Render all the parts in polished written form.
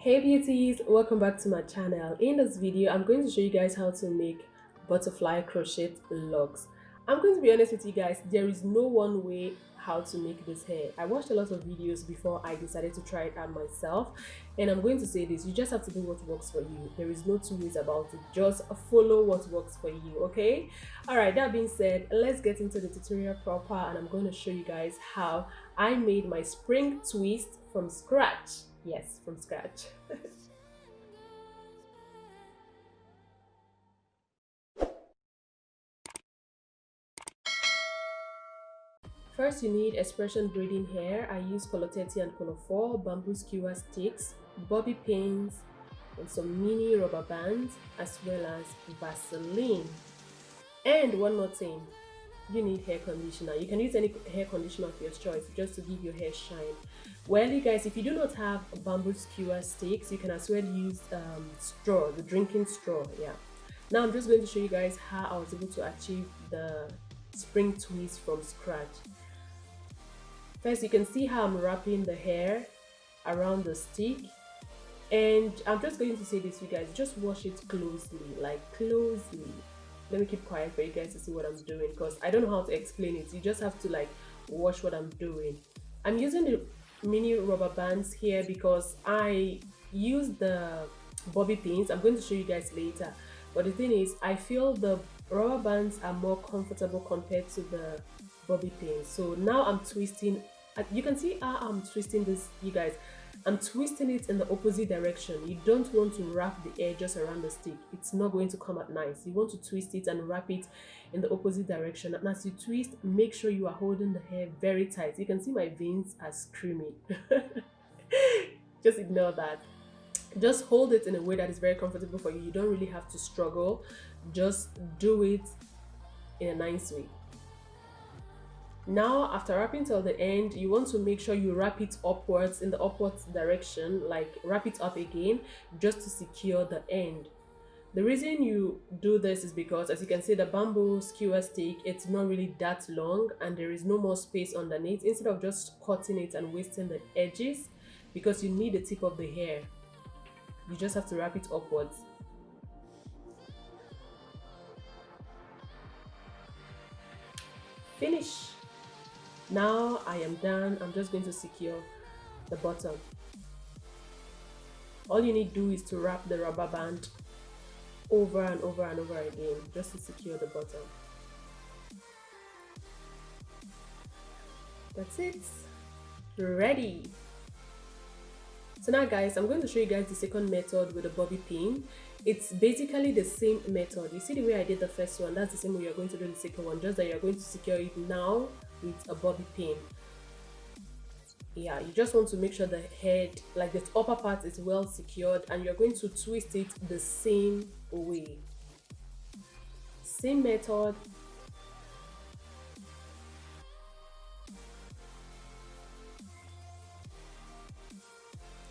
Hey beauties, welcome back to my channel. In this video I'm going to show you guys how to make butterfly crochet locks. I'm going to be honest with you guys, there is no one way how to make this hair. I watched a lot of videos before I decided to try it out myself, and I'm going to say this: you just have to do what works for you. There is no two ways about it. Just follow what works for you. Okay, all right, that being said, let's get into the tutorial proper, and I'm going to show you guys how I made my spring twist from scratch. Yes, from scratch. First, you need expression braiding hair. I use color 30 and color 4, bamboo skewer sticks, bobby pins, and some mini rubber bands, as well as Vaseline. And one more thing, you need hair conditioner. You can use any hair conditioner of your choice just to give your hair shine. Well, you guys, if you do not have bamboo skewer sticks, you can as well use straw, the drinking straw. Yeah. Now I'm just going to show you guys how I was able to achieve the spring twist from scratch. First, you can see how I'm wrapping the hair around the stick, and I'm just going to say this, you guys, just watch it closely, like closely. Let me keep quiet for you guys to see what I'm doing, because I don't know how to explain it. You just have to like watch what I'm doing. I'm using the mini rubber bands here because I use the bobby pins. I'm going to show you guys later, but the thing is, I feel the rubber bands are more comfortable compared to the bobby pins. So now I'm twisting. You can see how I'm twisting this, you guys. I'm twisting it in the opposite direction. You don't want to wrap the edges around the stick. It's not going to come out nice. You want to twist it and wrap it in the opposite direction. And as you twist, make sure you are holding the hair very tight. You can see my veins are screaming. Just ignore that. Just hold it in a way that is very comfortable for you. You don't really have to struggle. Just do it in a nice way. Now, after wrapping till the end, you want to make sure you wrap it upwards in the upwards direction, like wrap it up again just to secure the end. The reason you do this is because, as you can see, the bamboo skewer stick, it's not really that long and there is no more space underneath. Instead of just cutting it and wasting the edges, because you need the tip of the hair, you just have to wrap it upwards. Finish. Now I am done. I'm just going to secure the bottom. All you need to do is to wrap the rubber band over and over and over again just to secure the bottom. That's it. Ready. So now guys, I'm going to show you guys the second method with the bobby pin. It's basically the same method. You see the way I did the first one? That's the same way you're going to do the second one, just that you're going to secure it now with a bobby pin. Yeah, you just want to make sure the head, like the upper part, is well secured, and you're going to twist it the same way. Same method.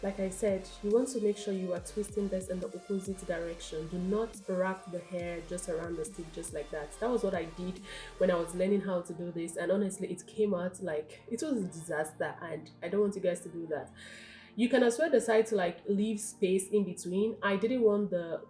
Like I said, you want to make sure you are twisting this in the opposite direction. Do not wrap the hair just around the stick just like that. That was what I did when I was learning how to do this, and honestly it came out like it was a disaster, and I don't want you guys to do that. You can as well decide to like leave space in between. I didn't want the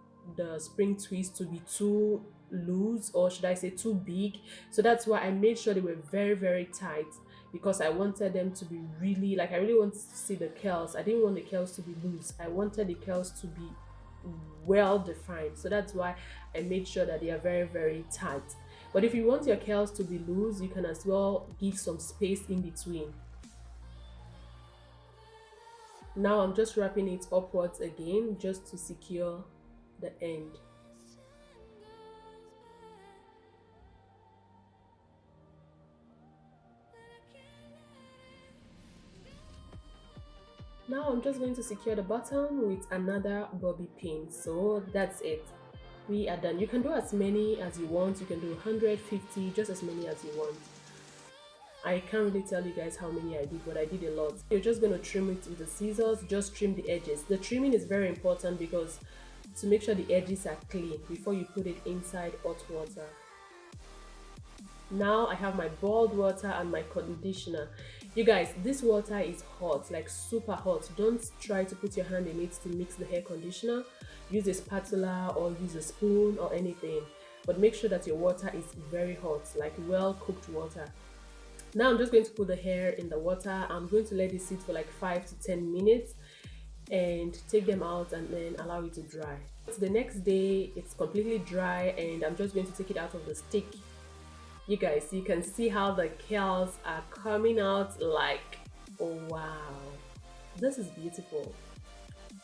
spring twist to be too loose, or should I say too big, so that's why I made sure they were very tight, because I wanted them to be really, like, I really wanted to see the curls. I didn't want the curls to be loose. I wanted the curls to be well defined, so that's why I made sure that they are very tight. But if you want your curls to be loose, you can as well give some space in between. Now I'm just wrapping it upwards again just to secure the end. Now I'm just going to secure the bottom with another bobby pin. So that's it. We are done. You can do as many as you want. You can do 150, just as many as you want. I can't really tell you guys how many I did, but I did a lot. You're just going to trim it with the scissors. Just trim the edges. The trimming is very important because to make sure the edges are clean before you put it inside hot water. Now I have my boiled water and my conditioner. You guys, this water is hot, like super hot. Don't try to put your hand in it to mix the hair conditioner. Use a spatula or use a spoon or anything, but make sure that your water is very hot, like well cooked water. Now I'm just going to put the hair in the water. I'm going to let it sit for like 5 to 10 minutes and take them out and then allow it to dry. So the next day it's completely dry and I'm just going to take it out of the stick. You guys, you can see how the curls are coming out, like, oh wow, this is beautiful.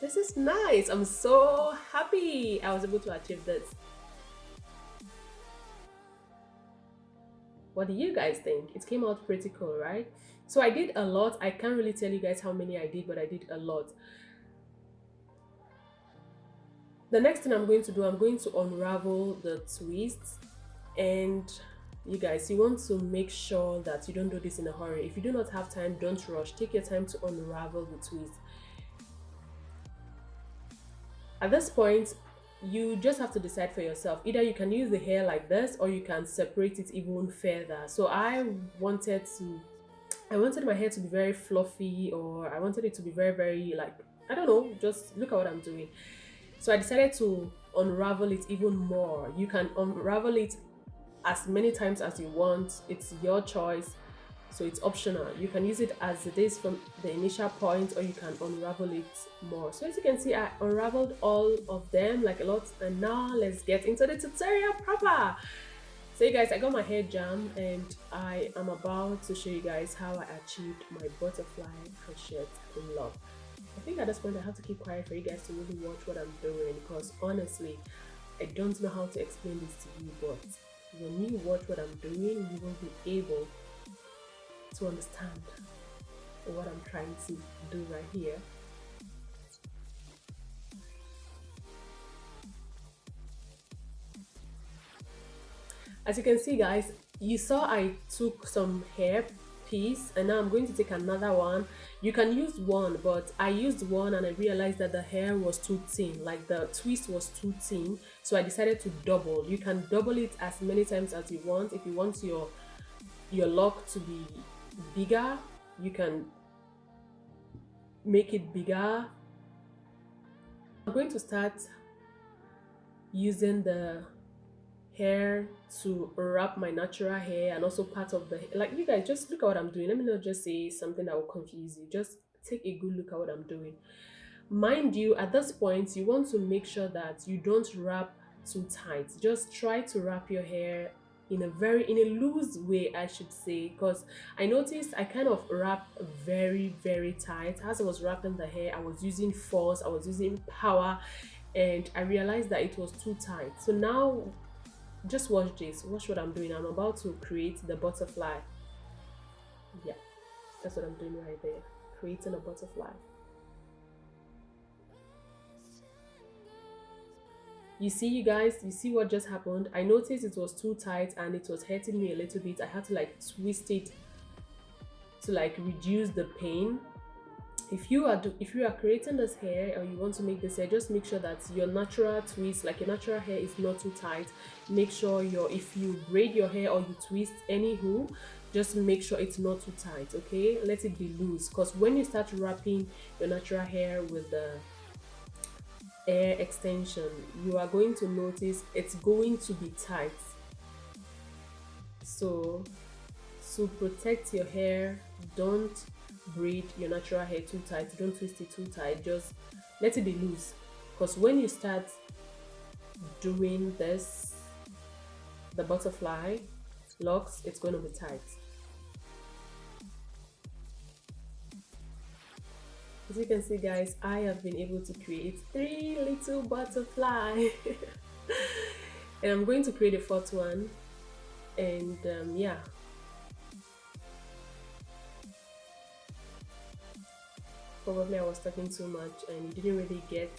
This is nice. I'm so happy I was able to achieve this. What do you guys think? It came out pretty cool, right? So I did a lot. I can't really tell you guys how many I did, but I did a lot. The next thing I'm going to do, I'm going to unravel the twists. And you guys, you want to make sure that you don't do this in a hurry. If you do not have time, don't rush. Take your time to unravel the twist. At this point, you just have to decide for yourself. Either you can use the hair like this or you can separate it even further. So I wanted my hair to be very fluffy, or I wanted it to be very like, I don't know, just look at what I'm doing. So I decided to unravel it even more. You can unravel it as many times as you want. It's your choice, so it's optional. You can use it as it is from the initial point, or you can unravel it more. So as you can see, I unraveled all of them, like a lot. And now let's get into the tutorial proper. So you guys, I got my hair jam and I am about to show you guys how I achieved my butterfly crochet look. I think at this point I have to keep quiet for you guys to really watch what I'm doing, because honestly I don't know how to explain this to you, but when you watch what I'm doing, you will be able to understand what I'm trying to do right here. As you can see guys, you saw I took some hair piece and now I'm going to take another one. You can use one, but I used one and I realized that the hair was too thin, like the twist was too thin, so I decided to double. You can double it as many times as you want. If you want your lock to be bigger, you can make it bigger. I'm going to start using the hair to wrap my natural hair and also part of the hair. Like, you guys, just look at what I'm doing. Let me not just say something that will confuse you. Just take a good look at what I'm doing. Mind you, at this point you want to make sure that you don't wrap too tight. Just try to wrap your hair in a loose way, I should say, because I noticed I kind of wrap very tight. As I was wrapping the hair, I was using force, I was using power, and I realized that it was too tight. So now just watch this. Watch what I'm doing. I'm about to create the butterfly. Yeah, that's what I'm doing right there, creating a butterfly. You see, you guys, you see what just happened? I noticed it was too tight and it was hurting me a little bit. I had to like twist it to like reduce the pain. If you are creating this hair or you want to make this hair, just make sure that your natural twist, like your natural hair, is not too tight. Make sure if you braid your hair or you twist anywho, just make sure it's not too tight, okay? Let it be loose, because when you start wrapping your natural hair with the hair extension, you are going to notice it's going to be tight. So to protect your hair, don't braid your natural hair too tight, don't twist it too tight, just let it be loose, because when you start doing this, the butterfly locks, it's going to be tight. As you can see guys, I have been able to create 3 little butterflies and I'm going to create a 4th one, and yeah. Probably I was talking too much and you didn't really get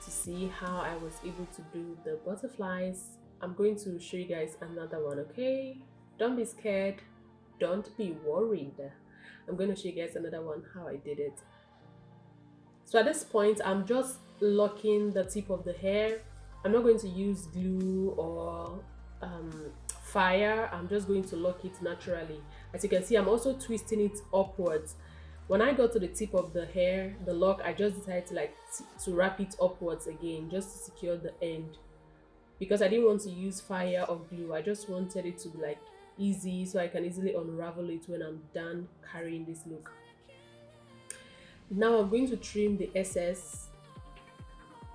to see how I was able to do the butterflies. I'm going to show you guys another one, okay? Don't be scared, don't be worried. I'm going to show you guys another one, how I did it. So at this point, I'm just locking the tip of the hair. I'm not going to use glue or fire. I'm just going to lock it naturally. As you can see, I'm also twisting it upwards. When I got to the tip of the hair, the lock, I just decided to like to wrap it upwards again just to secure the end, because I didn't want to use fire or glue. I just wanted it to be like easy so I can easily unravel it when I'm done carrying this look. Now I'm going to trim the excess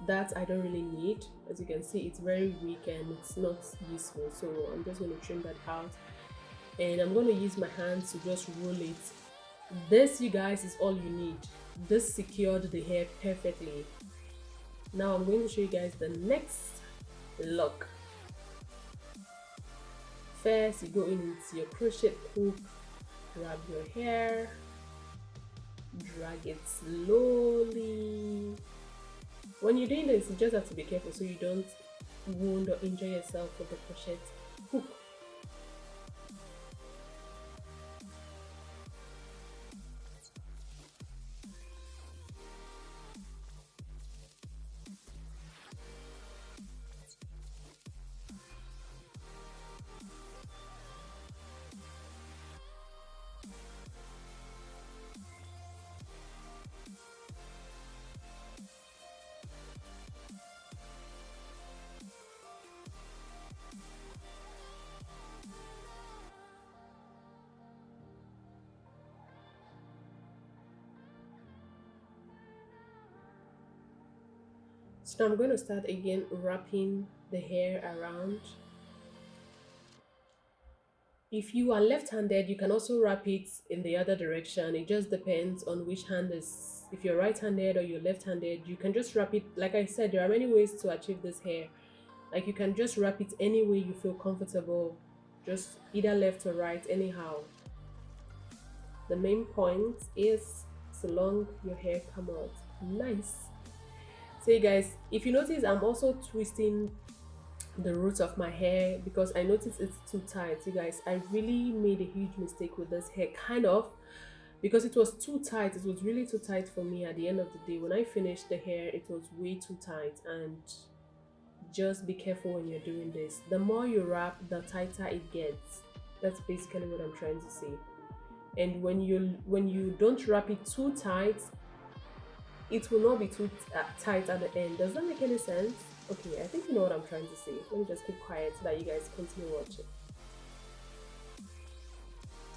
that I don't really need. As you can see, it's very weak and it's not useful, so I'm just going to trim that out, and I'm going to use my hands to just roll it. This, you guys, is all you need. This secured the hair perfectly. Now I'm going to show you guys the next look. First, you go in with your crochet hook, grab your hair, drag it slowly. When you're doing this, you just have to be careful so you don't wound or injure yourself with the crochet hook. So now I'm going to start again wrapping the hair around. If you are left-handed, you can also wrap it in the other direction. It just depends on which hand is, if you're right-handed or you're left-handed. You can just wrap it, like I said, there are many ways to achieve this hair. Like you can just wrap it any way you feel comfortable, just either left or right, anyhow. The main point is so long your hair come out nice. So you guys, if you notice, I'm also twisting the roots of my hair because I noticed it's too tight. You guys, I really made a huge mistake with this hair, kind of, because it was too tight. It was really too tight for me. At the end of the day, when I finished the hair, it was way too tight. And just be careful when you're doing this. The more you wrap, the tighter it gets. That's basically what I'm trying to say. And when you don't wrap it too tight, it will not be too tight at the end. Does that make any sense? Okay, I think you know what I'm trying to say. Let me just keep quiet so that you guys continue watching.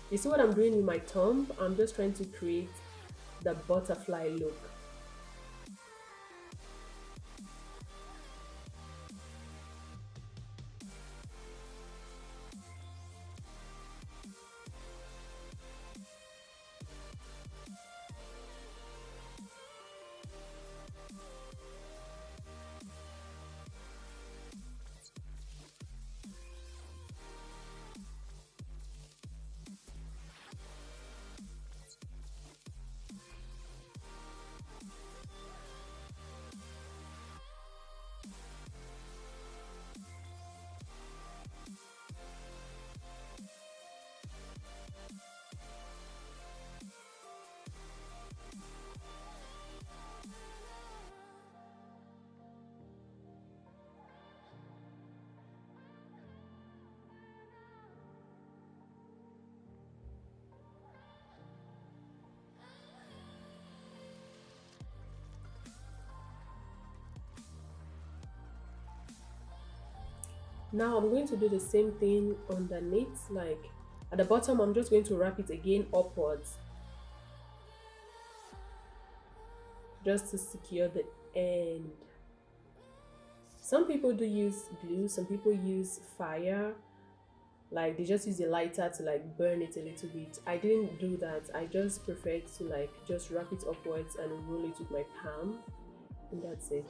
You see what I'm doing with my thumb? I'm just trying to create the butterfly look. Now I'm going to do the same thing underneath. Like at the bottom, I'm just going to wrap it again upwards, just to secure the end. Some people do use glue, some people use fire, like they just use a lighter to like burn it a little bit. I didn't do that. I just preferred to like just wrap it upwards and roll it with my palm, and that's it.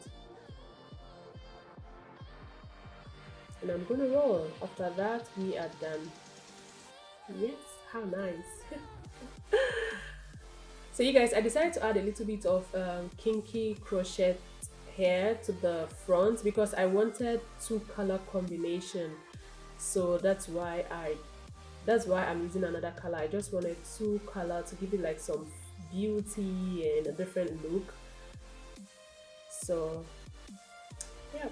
And I'm gonna roll. After that, we are done. Yes, how nice. So you guys, I decided to add a little bit of kinky crochet hair to the front because I wanted two color combination. So that's why I'm using another color. I just wanted two color to give it like some beauty and a different look. So yeah.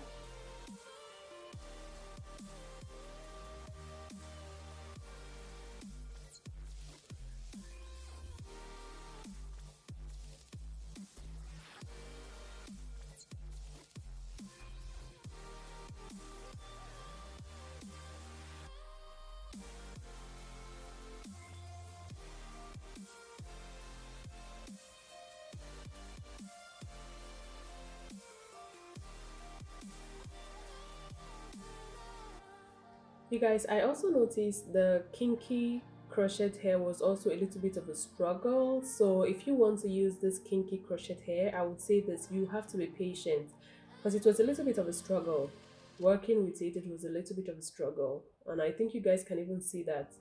You guys, I also noticed the kinky crochet hair was also a little bit of a struggle. So if you want to use this kinky crochet hair, I would say this: you have to be patient, because it was a little bit of a struggle. Working with it, it was a little bit of a struggle. And I think you guys can even see that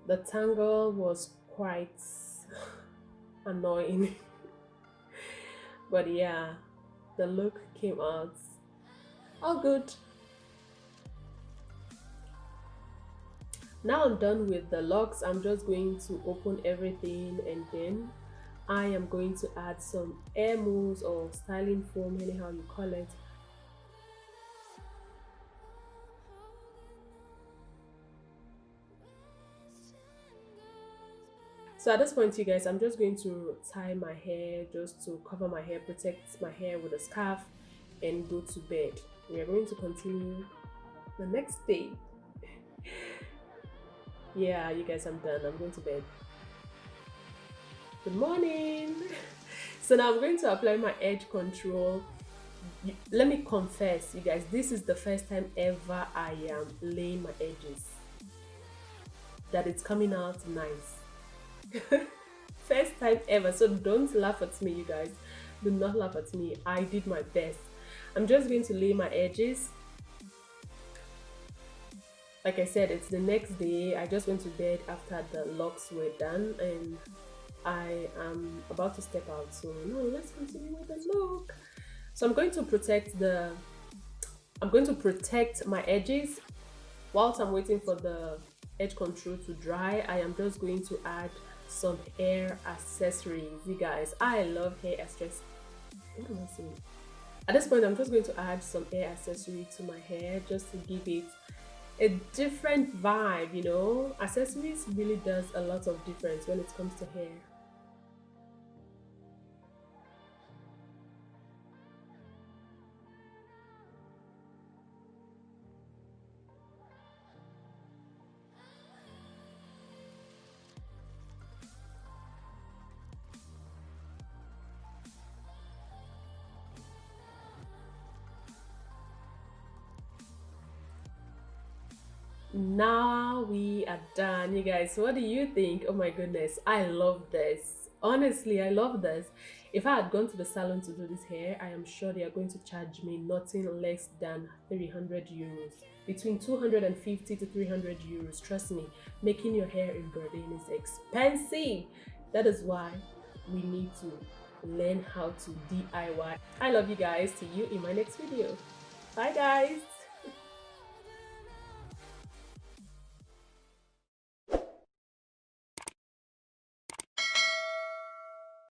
the tangle was quite annoying. But yeah, the look came out all good. Now I'm done with the locks. I'm just going to open everything, and then I am going to add some air mousse or styling foam, anyhow you call it. So at this point, you guys, I'm just going to tie my hair, just to cover my hair, protect my hair with a scarf, and go to bed. We are going to continue the next day. Yeah, you guys, I'm done. I'm going to bed. Good morning. So now I'm going to apply my edge control. Let me confess, you guys, this is the first time ever I am laying my edges that it's coming out nice. First time ever, so don't laugh at me, you guys. Do not laugh at me. I did my best. I'm just going to lay my edges. Like I said, it's the next day. I just went to bed after the locks were done, and I am about to step out. So no, let's continue with the look. So I'm going to protect my edges. Whilst I'm waiting for the edge control to dry, I am just going to add some hair accessories. You guys, I love hair accessories. What am I saying? At this point, I'm just going to add some hair accessory to my hair, just to give it a different vibe, you know. Accessories really does a lot of difference when it comes to hair. Now we are done, you guys. What do you think? Oh my goodness, I love this. Honestly, I love this. If I had gone to the salon to do this hair, I am sure they are going to charge me nothing less than 300 euros. Between 250 to 300 euros. Trust me, making your hair in Berlin is expensive. That is why we need to learn how to DIY. I love you guys. See you in my next video. Bye guys.